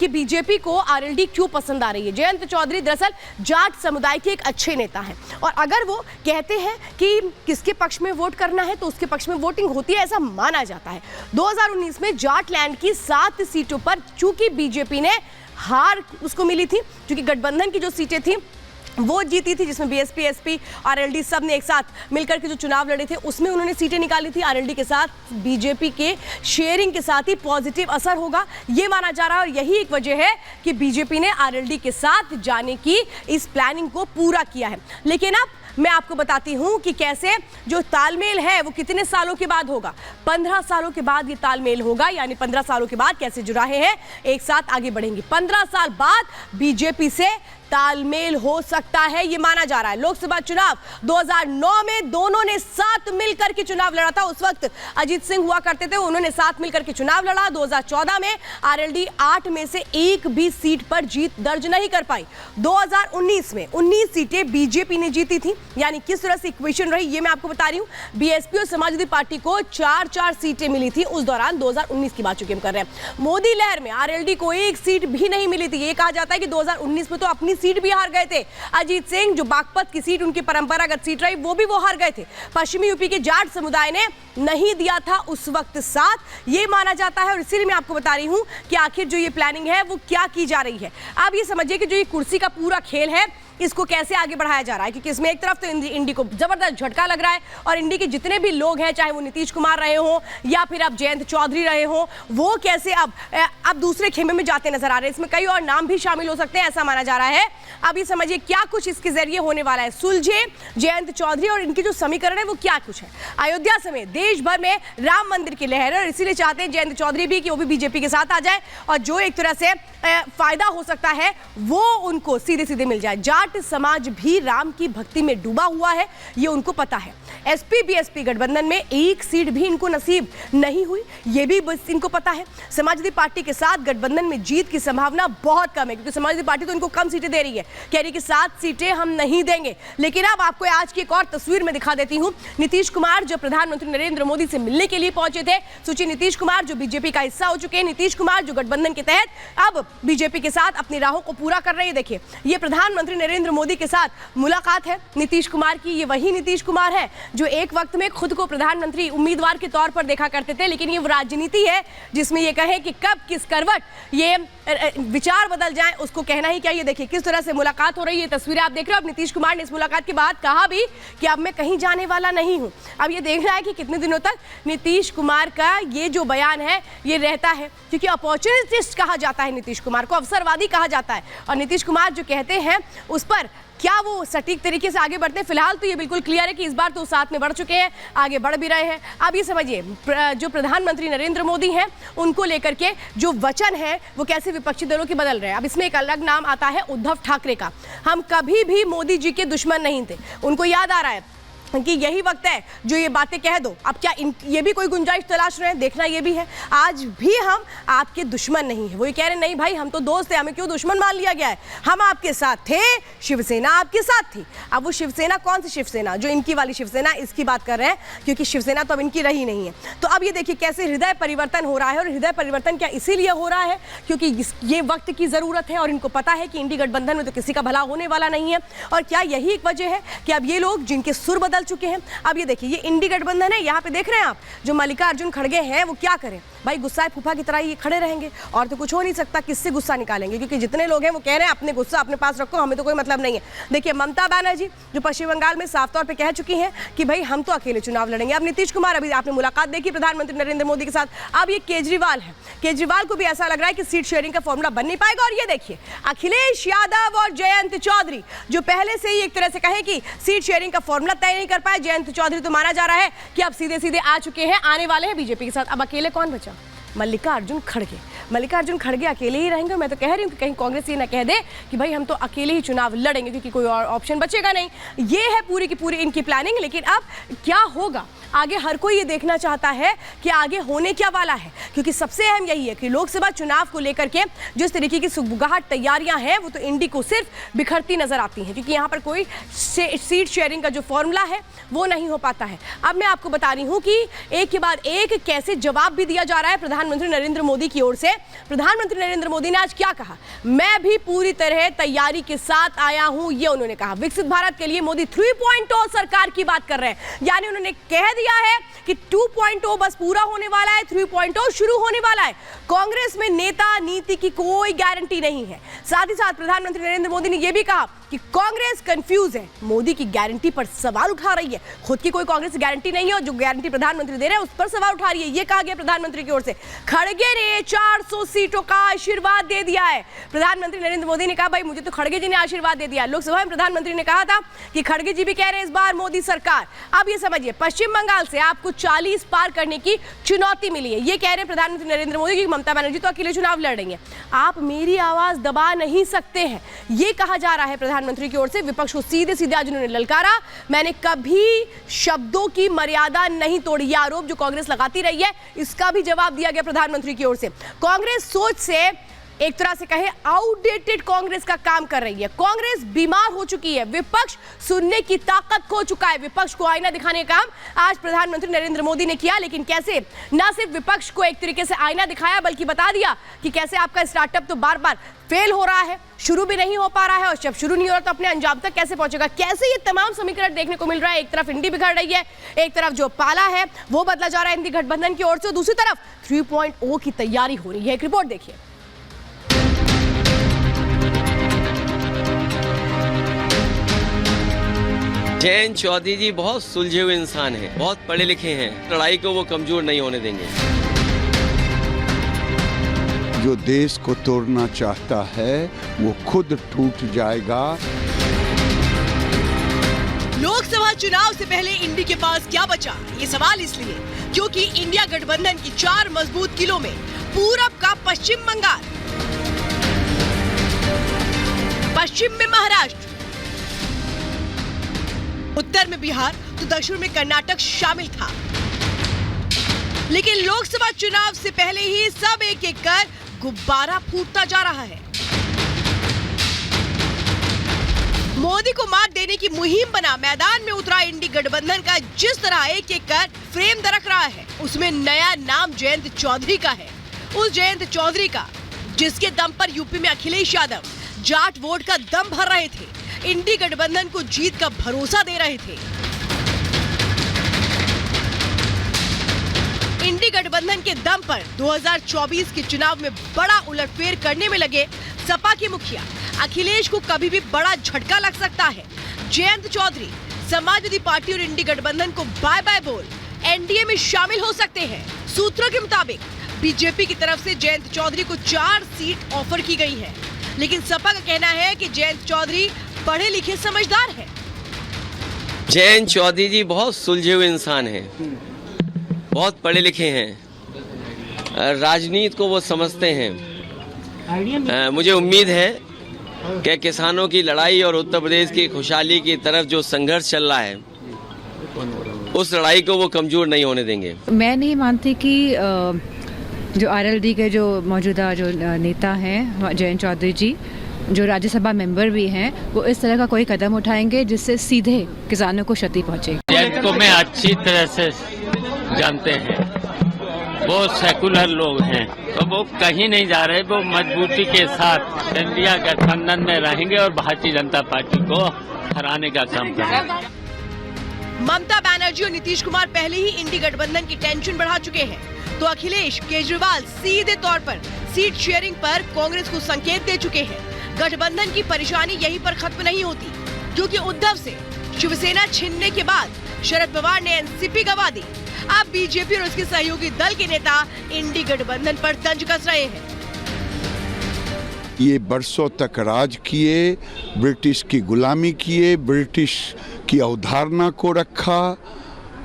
कि बीजेपी को आरएलडी क्यों पसंद आ रही है। जयंत चौधरी दरअसल जाट समुदाय के एक अच्छे नेता हैं और अगर वो कहते हैं कि किसके पक्ष में वोट करना है तो उसके पक्ष में वोटिंग होती है, ऐसा माना जाता है। 2019 में जाटलैंड की 7 सीटों पर चूंकि बीजेपी ने हार उसको मिली थी, क्योंकि गठबंधन की जो सीटें थी वो जीती थी, जिसमें बीएसपी, एसपी, आरएलडी सब ने एक साथ मिलकर के जो चुनाव लड़े थे उसमें उन्होंने सीटें निकाली थी। आरएलडी के साथ बीजेपी के शेयरिंग के साथ ही पॉजिटिव असर होगा ये माना जा रहा है और यही एक वजह है कि बीजेपी ने आरएलडी के साथ जाने की इस प्लानिंग को पूरा किया है। लेकिन अब मैं आपको बताती हूं कि कैसे जो तालमेल है वो कितने सालों के बाद होगा। 15 सालों के बाद ये तालमेल होगा, यानी 15 सालों के बाद कैसे जुड़ाहे हैं एक साथ आगे बढ़ेंगे। 15 साल बाद बीजेपी से तालमेल हो सकता है ये माना जा रहा है। लोकसभा चुनाव 2009 में दोनों ने साथ मिलकर के चुनाव लड़ा था। उस वक्त अजीत सिंह हुआ करते थे, उन्होंने साथ मिलकर के चुनाव लड़ा। 2014 में आरएलडी 8 में से एक भी सीट पर जीत दर्ज नहीं कर पाई। 2019 में 19 सीटें बीजेपी ने जीती थी, यानी किस तरह से इक्वेशन रही ये मैं आपको बता रही हूं। बीएसपी और समाजवादी पार्टी को 4-4 सीटें मिली थी उस दौरान। 2019 की बात चूंकि हम कर रहे हैं। मोदी लहर में आरएलडी को एक सीट भी नहीं मिली थी। ये कहा जाता है कि 2019 में तो अपनी सीट भी हार गए थे। अजीत सिंह जो बागपत की सीट उनकी परंपरागत सीट रही वो भी वो हार गए थे। पश्चिमी यूपी के जाट समुदाय ने नहीं दिया था उस वक्त साथ, ये माना जाता है और इसीलिए मैं आपको बता रही हूं कि आखिर जो ये प्लानिंग है वो क्या की जा रही है। आप ये समझिए कि जो ये कुर्सी का पूरा खेल है इसको कैसे आगे बढ़ाया जा रहा है, क्योंकि इसमें एक तरफ तो इंडी को जबरदस्त झटका लग रहा है और इंडी के जितने भी लोग हैं, चाहे वो नीतीश कुमार रहे हो या फिर अब जयंत चौधरी रहे हो, वो कैसे अब दूसरे खेमे में जाते नजर आ रहे हैं। इसमें कई और नाम भी शामिल हो सकते हैं ऐसा माना जा रहा है। अब ये समझिए क्या कुछ इसके जरिए होने वाला है। सुलझे जयंत चौधरी और इनके जो समीकरण है वो क्या कुछ है। अयोध्या समेत देश भर में राम मंदिर की लहर है और इसीलिए चाहते हैं जयंत चौधरी भी कि वो भी बीजेपी के साथ आ जाए और जो एक तरह से फायदा हो सकता है वो उनको सीधे सीधे मिल जाए। जाट समाज भी राम की भक्ति में डूबा हुआ है, ये उनको पता है। एसपी बीएसपी गठबंधन में एक सीट भी इनको नसीब नहीं हुई, ये भी बस इनको पता है। समाजवादी पार्टी के साथ गठबंधन में जीत की संभावना बहुत कम है, क्योंकि समाजवादी पार्टी तो इनको कम सीटें दे रही है, कह रही कि 7 सीटें हम नहीं देंगे। लेकिन अब आपको आज की एक और तस्वीर में दिखा देती हूं। नीतीश कुमार जो प्रधानमंत्री नरेंद्र मोदी से मिलने के लिए पहुंचे थे, सोचिए नीतीश कुमार जो बीजेपी का हिस्सा हो चुके हैं, नीतीश कुमार जो गठबंधन के तहत अब बीजेपी के साथ अपनी राहों को पूरा कर रहे हैं। देखिए ये प्रधानमंत्री नरेंद्र मोदी के साथ मुलाकात है नीतीश कुमार की। ये वही नीतीश कुमार है जो एक वक्त में खुद को प्रधानमंत्री उम्मीदवार के तौर पर देखा करते थे, लेकिन ये राजनीति है जिसमें ये कहे कि कब किस करवट ये विचार बदल जाए उसको कहना ही क्या। ये देखिए किस तरह से मुलाकात हो रही है, तस्वीरें आप देख रहे हो। अब नीतीश कुमार ने इस मुलाकात के बाद कहा भी कि अब मैं कहीं जाने वाला नहीं हूं। अब ये देखना है कि कितने दिनों तक नीतीश कुमार का ये जो बयान है ये रहता है, क्योंकि अपॉर्चुनिस्ट कहा जाता है नीतीश कुमार को, अवसरवादी कहा जाता है और नीतीश कुमार जो कहते हैं उस पर क्या वो सटीक तरीके से आगे बढ़ते हैं। फिलहाल तो ये बिल्कुल क्लियर है कि इस बार तो साथ में बढ़ चुके हैं, आगे बढ़ भी रहे हैं। अब ये समझिए जो प्रधानमंत्री नरेंद्र मोदी हैं उनको लेकर के जो वचन है वो कैसे विपक्षी दलों के बदल रहे हैं। अब इसमें एक अलग नाम आता है उद्धव ठाकरे का। हम कभी भी मोदी जी के दुश्मन नहीं थे, उनको याद आ रहा है कि यही वक्त है जो ये बातें कह दो। अब क्या ये भी कोई गुंजाइश तलाश रहे हैं, देखना ये भी है। आज भी हम आपके दुश्मन नहीं है, वो ये कह रहे नहीं भाई हम तो दोस्त हैं, हमें क्यों दुश्मन मान लिया गया है, हम आपके साथ थे, शिवसेना आपके साथ थी। अब वो शिवसेना कौन सी शिवसेना, जो इनकी वाली शिवसेना, इसकी बात कर रहे हैं, क्योंकि शिवसेना तो अब इनकी रही नहीं है। तो अब ये देखिए कैसे हृदय परिवर्तन हो रहा है और हृदय परिवर्तन क्या इसीलिए हो रहा है क्योंकि ये वक्त की जरूरत है और इनको पता है कि इंडी गठबंधन में तो किसी का भला होने वाला नहीं है। और क्या यही एक वजह है कि अब ये लोग जिनके सुर बदल चुके हैं, अब ये देखिए ये इंडी गठबंधन है, यहाँ पे देख रहे हैं आप जो मल्लिकार्जुन खड़गे हैं वो क्या करें भाई, गुस्सा फूफा की तरह ये खड़े रहेंगे और तो कुछ हो नहीं सकता। किससे गुस्सा निकालेंगे, क्योंकि जितने लोग हैं वो कह रहे हैं अपने गुस्सा अपने पास रखो, हमें तो कोई मतलब नहीं है। देखिए ममता बनर्जी जो पश्चिम बंगाल में साफ तौर पे कह चुकी हैं कि भाई हम तो अकेले चुनाव लड़ेंगे। अब नीतीश कुमार, अभी आपने मुलाकात देखी प्रधानमंत्री नरेंद्र मोदी के साथ। अब ये केजरीवाल है, केजरीवाल को भी ऐसा लग रहा है कि सीट शेयरिंग का फॉर्मूला बन नहीं पाएगा। और ये देखिए अखिलेश यादव और जयंत चौधरी जो पहले से ही एक तरह से कहे कि सीट शेयरिंग का फॉर्मूला तय नहीं कर पाए। जयंत चौधरी तो माना जा रहा है कि अब सीधे सीधे आ चुके हैं, आने वाले हैं बीजेपी के साथ। अब अकेले कौन बचा, मल्लिकार्जुन खड़गे। मल्लिकार्जुन खड़गे अकेले ही रहेंगे। मैं तो कह रही हूँ कि कहीं कांग्रेस ये ना कह दे कि भाई हम तो अकेले ही चुनाव लड़ेंगे, क्योंकि कोई और ऑप्शन बचेगा नहीं। ये है पूरी की पूरी इनकी प्लानिंग। लेकिन अब क्या होगा आगे, हर कोई ये देखना चाहता है कि आगे होने क्या वाला है, क्योंकि सबसे अहम यही है कि लोकसभा चुनाव को लेकर के जिस तरीके की सुगबुगाहट तैयारियां हैं वो तो इंडी को सिर्फ बिखरती नजर आती हैं, क्योंकि यहाँ पर कोई सीट शेयरिंग का जो फॉर्मूला है वो नहीं हो पाता है। अब मैं आपको बता रही हूँ कि एक के बाद एक कैसे जवाब भी दिया जा रहा है प्रधानमंत्री नरेंद्र मोदी की ओर से प्रधानमंत्री नरेंद्र मोदी ने आज क्या कहा, मैं भी पूरी तरह तैयारी के साथ आया हूं, ये उन्होंने कहा। विकसित भारत के लिए मोदी 3.0 सरकार की बात कर रहे हैं, यानी उन्होंने कह दिया है कि 2.0 बस पूरा होने वाला है, 3.0 शुरू होने वाला है। कांग्रेस में नेता नीति की कोई गारंटी नहीं है। साथ ही साथ प्रधानमंत्री नरेंद्र मोदी ने यह भी कहा कि कांग्रेस कंफ्यूज है, मोदी की गारंटी पर सवाल उठा रही है। खुद की कोई कांग्रेस गारंटी नहीं है और जो गारंटी प्रधानमंत्री दे रहे हैं उस पर सवाल उठा रही है। यह कहा गया प्रधानमंत्री की ओर से। खड़गे ने 400 सीटों का आशीर्वाद दे दिया है। प्रधानमंत्री नरेंद्र मोदी ने कहा, भाई मुझे तो खड़गे जी ने आशीर्वाद दे दिया। लोकसभा में प्रधानमंत्री ने कहा था कि खड़गे जी भी कह रहे हैं इस बार मोदी सरकार। अब ये समझिए, पश्चिम बंगाल से आपको 40 पार करने की चुनौती मिली है। ये कह रहे हैं प्रधानमंत्री नरेंद्र मोदी की ममता बनर्जी तो अकेले चुनाव लड़ रही है, आप मेरी आवाज दबा नहीं सकते हैं, ये कहा जा रहा है प्रधानमंत्री की ओर से। विपक्ष को सीधे सीधे आज उन्होंने ललकारा, मैंने कभी शब्दों की मर्यादा नहीं तोड़ी। यह आरोप जो कांग्रेस लगाती रही है, इसका भी जवाब दिया गया प्रधानमंत्री की ओर से। कांग्रेस सोच से एक तरह से कहे आउटडेटेड कांग्रेस का काम कर रही है। कांग्रेस बीमार हो चुकी है, विपक्ष सुनने की ताकत खो चुका है। विपक्ष को आईना दिखाने का काम आज प्रधानमंत्री नरेंद्र मोदी ने किया, लेकिन कैसे? ना सिर्फ विपक्ष को एक तरीके से आईना दिखाया, बल्कि बता दिया कि कैसे आपका स्टार्टअप तो बार बार फेल हो रहा है, शुरू भी नहीं हो पा रहा है, और जब शुरू नहीं हो रहा तो अपने अंजाम तक कैसे पहुंचेगा। कैसे ये तमाम समीकरण देखने को मिल रहा है। एक तरफ इंडी बिगड़ रही है, एक तरफ जो पाला है वो बदला जा रहा है इंडी गठबंधन की ओर से, दूसरी तरफ 3.0 की तैयारी हो रही है। एक रिपोर्ट देखिए। जयंत चौधरी जी बहुत सुलझे हुए इंसान हैं, बहुत पढ़े लिखे हैं, लड़ाई को वो कमजोर नहीं होने देंगे। जो देश को तोड़ना चाहता है वो खुद टूट जाएगा। लोकसभा चुनाव से पहले इंडी के पास क्या बचा? ये सवाल इसलिए क्योंकि इंडिया गठबंधन की 4 मजबूत किलों में पूरब का पश्चिम बंगाल, पश्चिम में महाराष्ट्र, उत्तर में बिहार तो दक्षिण में कर्नाटक शामिल था। लेकिन लोकसभा चुनाव से पहले ही सब एक एक कर गुब्बारा फूटता जा रहा है। मोदी को मात देने की मुहिम बना मैदान में उतरा इंडी गठबंधन का जिस तरह एक एक कर फ्रेम दरक रहा है, उसमें नया नाम जयंत चौधरी का है। उस जयंत चौधरी का जिसके दम पर यूपी में अखिलेश यादव जाट वोट का दम भर रहे थे, इंडी गठबंधन को जीत का भरोसा दे रहे थे। इंडी गठबंधन के दम पर 2024 के चुनाव में बड़ा उलटफेर करने में लगे सपा के मुखिया अखिलेश को कभी भी बड़ा झटका लग सकता है। जयंत चौधरी समाजवादी पार्टी और इंडी गठबंधन को बाय बाय बोल एनडीए में शामिल हो सकते हैं। सूत्रों के मुताबिक बीजेपी की तरफ से जयंत चौधरी को 4 सीट ऑफर की गई है, लेकिन सपा का कहना है कि जयंत चौधरी पढ़े लिखे समझदार है। जयंत चौधरी जी बहुत सुलझे हुए इंसान हैं, बहुत पढ़े लिखे हैं, राजनीति को वो समझते हैं। मुझे उम्मीद है कि किसानों की लड़ाई और उत्तर प्रदेश की खुशहाली की तरफ जो संघर्ष चल रहा है, उस लड़ाई को वो कमजोर नहीं होने देंगे। मैं नहीं मानती कि जो आरएलडी के जो मौजूदा जो नेता हैं जयंत चौधरी जी, जो राज्यसभा मेंबर भी हैं, वो इस तरह का कोई कदम उठाएंगे जिससे सीधे किसानों को क्षति पहुंचे। जयंत को मैं अच्छी तरह से जानते हैं, वो सेकुलर लोग हैं, तो वो कहीं नहीं जा रहे, वो मजबूती के साथ इंडिया गठबंधन में रहेंगे और भारतीय जनता पार्टी को हराने का काम करेंगे। ममता बनर्जी और नीतीश कुमार पहले ही इंडी गठबंधन की टेंशन बढ़ा चुके हैं, तो अखिलेश केजरीवाल सीधे तौर पर सीट शेयरिंग पर कांग्रेस को संकेत दे चुके हैं। गठबंधन की परेशानी यहीं पर खत्म नहीं होती, क्योंकि उद्धव से शिवसेना छीनने के बाद शरद पवार ने एनसीपी गंवा दी। अब बीजेपी और उसके सहयोगी दल के नेता इंडी गठबंधन पर तंज कस रहे हैं। ये बरसों तक राज किए, ब्रिटिश की गुलामी किए, ब्रिटिश की अवधारणा को रखा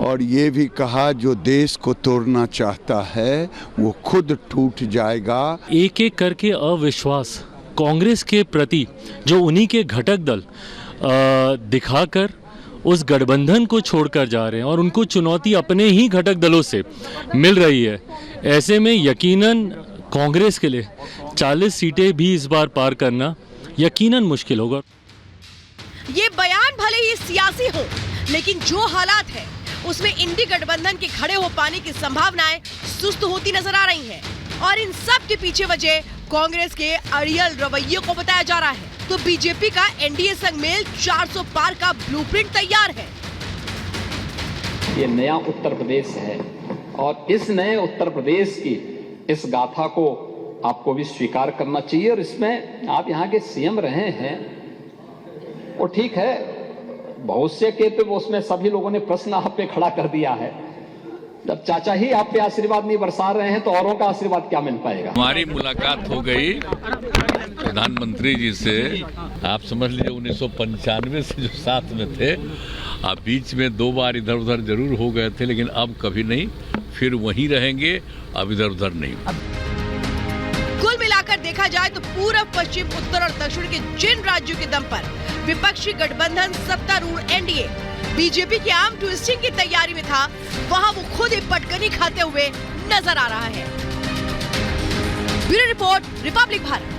और ये भी कहा जो देश को तोड़ना चाहता है वो खुद टूट जाएगा। एक एक करके अविश्वास कांग्रेस के प्रति जो उन्हीं के घटक दल दिखाकर उस गठबंधन को छोड़कर जा रहे हैं और उनको चुनौती अपने ही घटक दलों से मिल रही है। ऐसे में यकीनन कांग्रेस के लिए 40 सीटें भी इस बार पार करना यकीनन मुश्किल होगा। ये बयान भले ही सियासी हो, लेकिन जो हालात है उसमें इंडी गठबंधन के खड़े हो पाने की संभावनाएं सुस्त होती नजर आ रही हैं। और इन सब के पीछे वजह कांग्रेस के अड़ियल रवैये को बताया जा रहा है। तो बीजेपी का एनडीए संग मेल 400 पार का ब्लूप्रिंट तैयार है। ये नया उत्तर प्रदेश है और इस नए उत्तर प्रदेश की इस गाथा को आपको भी स्वीकार करना चाहिए। और इसमें आप यहाँ के सीएम रहे हैं और ठीक है, भविष्य के तो उसमें सभी लोगों ने प्रश्न आप पे खड़ा कर दिया है। जब चाचा ही आप पे आशीर्वाद नहीं बरसा रहे हैं तो औरों का आशीर्वाद क्या मिल पाएगा। हमारी मुलाकात हो गई प्रधानमंत्री जी से, आप समझ लीजिए 1995 से जो साथ में थे, आप बीच में 2 बार इधर उधर जरूर हो गए थे, लेकिन अब कभी नहीं, फिर वहीं रहेंगे, अब इधर उधर नहीं। कुल मिलाकर देखा जाए तो पूर्व, पश्चिम, उत्तर और दक्षिण के जिन राज्यों के दम पर विपक्षी गठबंधन सत्तारूढ़ एनडीए बीजेपी के आर्म ट्विस्टिंग की तैयारी में था, वहां वो खुद ही पटकनी खाते हुए नजर आ रहा है। Bureau report, Republic Bharat.